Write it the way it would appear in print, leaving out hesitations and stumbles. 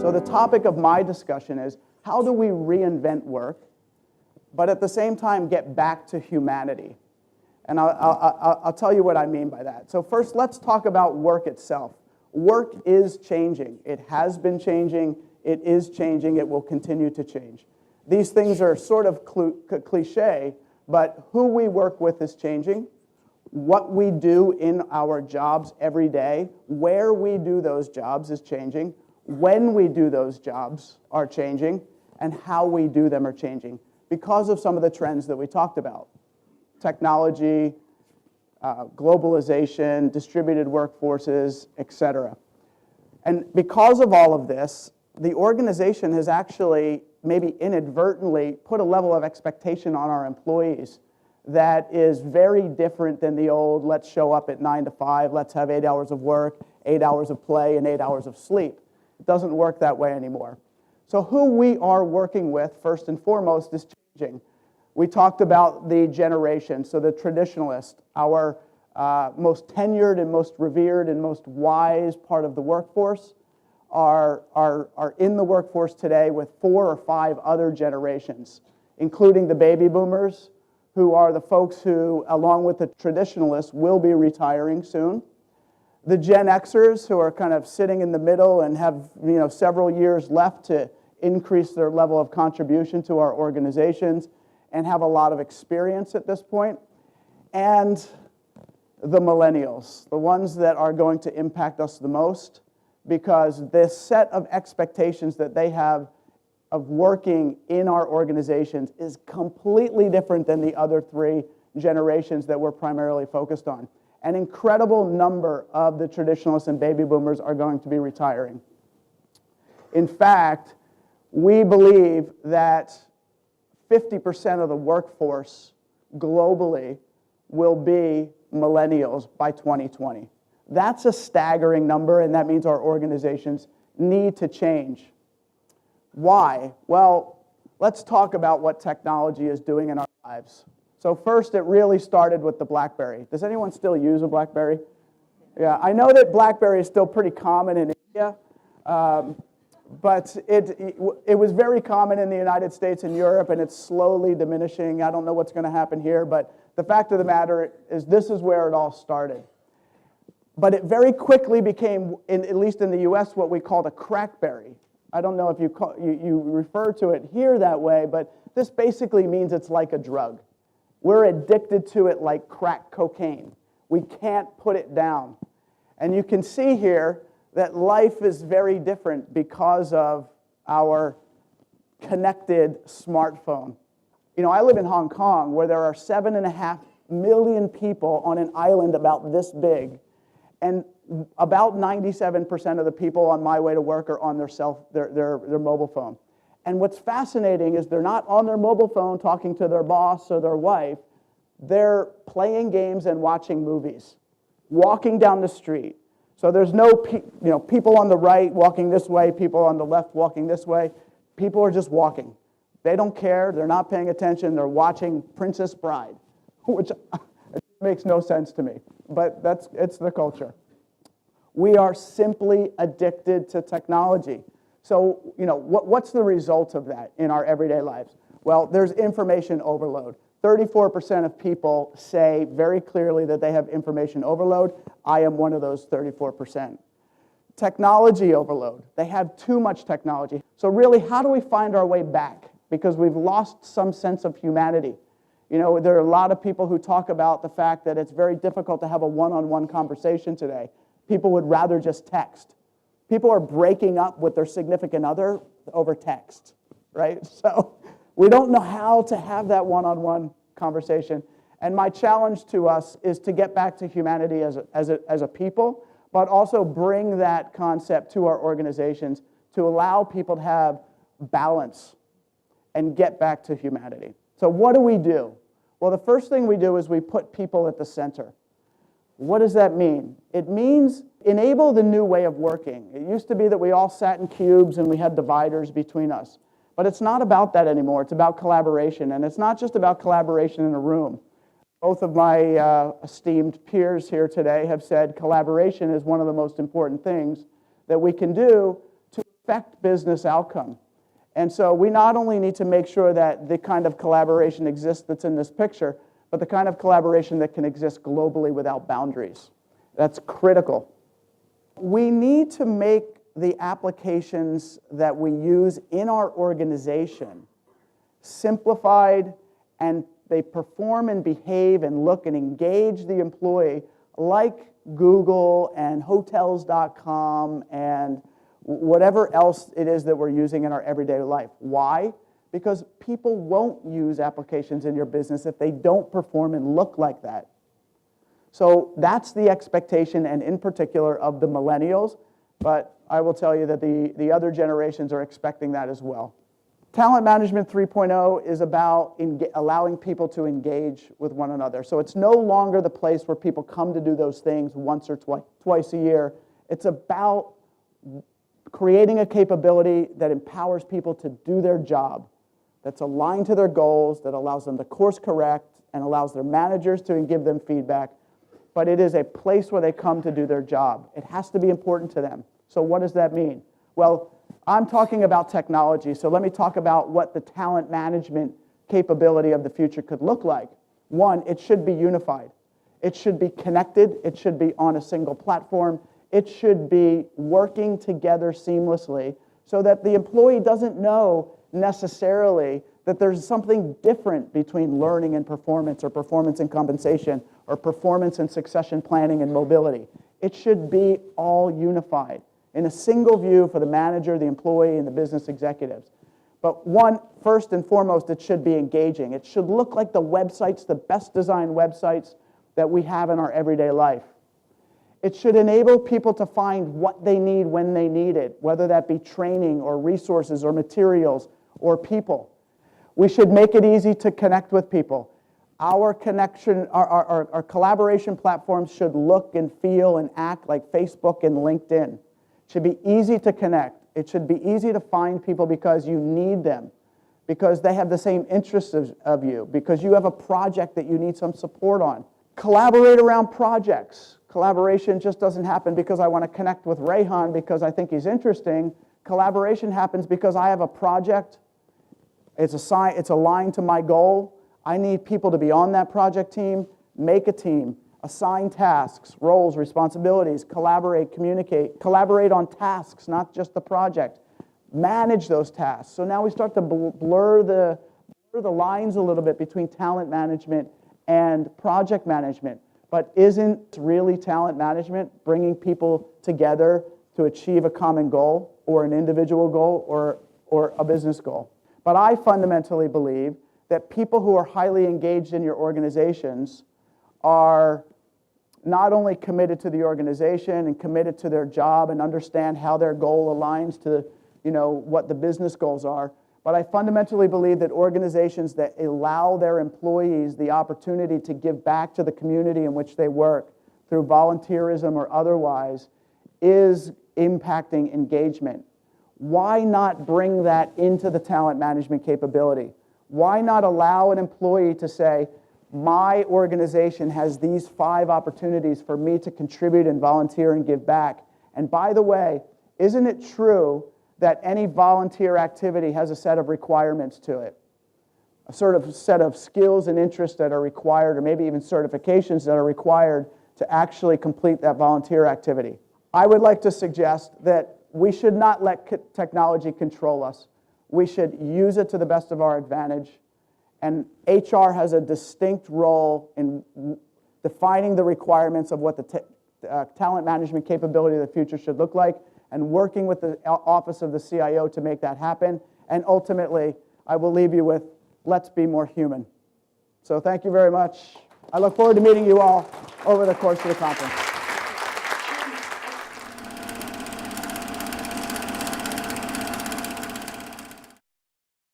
So the topic of my discussion is, how do we reinvent work, but at the same time get back to humanity? And I'll tell you what I mean by that. So first, let's talk about work itself. Work is changing. It has been changing. It is changing. It will continue to change. These things are sort of cliche, but who we work with is changing. What we do in our jobs every day, where we do those jobs is changing. When we do those jobs are changing, and how we do them are changing because of some of the trends that we talked about. Technology, globalization, distributed workforces, etc. And because of all of this, the organization has actually, maybe inadvertently, put a level of expectation on our employees that is very different than the old, let's show up at 9 to 5, let's have 8 hours of work, 8 hours of play, and 8 hours of sleep. It doesn't work that way anymore. So who we are working with, first and foremost, is changing. We talked about the generation, so the traditionalist, our most tenured and most revered and most wise part of the workforce are in the workforce today with 4 or 5 other generations, including the baby boomers, who are the folks who, along with the traditionalists, will be retiring soon. The Gen Xers, who are kind of sitting in the middle and have several years left to increase their level of contribution to our organizations and have a lot of experience at this point. And the millennials, the ones that are going to impact us the most, because this set of expectations that they have of working in our organizations is completely different than the other 3 generations that we're primarily focused on. An incredible number of the traditionalists and baby boomers are going to be retiring. In fact, we believe that 50% of the workforce globally will be millennials by 2020. That's a staggering number, and that means our organizations need to change. Why? Well, let's talk about what technology is doing in our lives. So first, it really started with the BlackBerry. Does anyone still use a BlackBerry? Yeah, I know that BlackBerry is still pretty common in India, but it was very common in the United States and Europe, and it's slowly diminishing. I don't know what's going to happen here, but the fact of the matter is this is where it all started. But it very quickly became, at least in the US, what we called a crackberry. I don't know if you refer to it here that way, but this basically means it's like a drug. We're addicted to it like crack cocaine. We can't put it down. And you can see here that life is very different because of our connected smartphone. I live in Hong Kong, where there are 7.5 million people on an island about this big, and about 97% of the people on my way to work are on their mobile phone. And what's fascinating is they're not on their mobile phone talking to their boss or their wife. They're playing games and watching movies, walking down the street. So there's no people on the right walking this way, people on the left walking this way. People are just walking. They don't care. They're not paying attention. They're watching Princess Bride, which makes no sense to me. But it's the culture. We are simply addicted to technology. So, what's the result of that in our everyday lives? Well, there's information overload. 34% of people say very clearly that they have information overload. I am one of those 34%. Technology overload. They have too much technology. So really, how do we find our way back? Because we've lost some sense of humanity. There are a lot of people who talk about the fact that it's very difficult to have a one-on-one conversation today. People would rather just text. People are breaking up with their significant other over text, right? So we don't know how to have that one-on-one conversation. And my challenge to us is to get back to humanity as a people, but also bring that concept to our organizations to allow people to have balance and get back to humanity. So what do we do? Well, the first thing we do is we put people at the center. What does that mean? It means enable the new way of working. It used to be that we all sat in cubes and we had dividers between us. But it's not about that anymore. It's about collaboration. And it's not just about collaboration in a room. Both of my esteemed peers here today have said collaboration is one of the most important things that we can do to affect business outcome. And so we not only need to make sure that the kind of collaboration exists that's in this picture, but the kind of collaboration that can exist globally without boundaries. That's critical. We need to make the applications that we use in our organization simplified, and they perform and behave and look and engage the employee like Google and Hotels.com and whatever else it is that we're using in our everyday life. Why? Because people won't use applications in your business if they don't perform and look like that. So that's the expectation, and in particular of the millennials, but I will tell you that the other generations are expecting that as well. Talent Management 3.0 is about allowing people to engage with one another. So it's no longer the place where people come to do those things once or twice a year. It's about creating a capability that empowers people to do their job, that's aligned to their goals, that allows them to course correct, and allows their managers to give them feedback. But it is a place where they come to do their job. It has to be important to them. So what does that mean? Well, I'm talking about technology, so let me talk about what the talent management capability of the future could look like. One, it should be unified. It should be connected. It should be on a single platform. It should be working together seamlessly so that the employee doesn't know necessarily that there's something different between learning and performance, or performance and compensation, or performance and succession planning and mobility. It should be all unified in a single view for the manager, the employee, and the business executives. But one, first and foremost, it should be engaging. It should look like the websites, the best designed websites that we have in our everyday life. It should enable people to find what they need when they need it, whether that be training or resources or materials or people. We should make it easy to connect with people. Our collaboration platforms should look and feel and act like Facebook and LinkedIn. It should be easy to connect. It should be easy to find people because you need them, because they have the same interests of you, because you have a project that you need some support on. Collaborate around projects. Collaboration just doesn't happen because I want to connect with Rayhan because I think he's interesting. Collaboration happens because I have a project. It's aligned to my goal. I need people to be on that project team. Make a team. Assign tasks, roles, responsibilities. Collaborate, communicate. Collaborate on tasks, not just the project. Manage those tasks. So now we start to blur the lines a little bit between talent management and project management. But isn't really talent management bringing people together to achieve a common goal or an individual goal or a business goal? But I fundamentally believe that people who are highly engaged in your organizations are not only committed to the organization and committed to their job and understand how their goal aligns to, what the business goals are, but I fundamentally believe that organizations that allow their employees the opportunity to give back to the community in which they work through volunteerism or otherwise is impacting engagement. Why not bring that into the talent management capability? Why not allow an employee to say, my organization has these 5 opportunities for me to contribute and volunteer and give back. And by the way, isn't it true that any volunteer activity has a set of requirements to it? A sort of set of skills and interests that are required, or maybe even certifications that are required to actually complete that volunteer activity. I would like to suggest that we should not let technology control us. We should use it to the best of our advantage. And HR has a distinct role in defining the requirements of what the talent management capability of the future should look like, and working with the Office of the CIO to make that happen. And ultimately, I will leave you with, let's be more human. So thank you very much. I look forward to meeting you all over the course of the conference.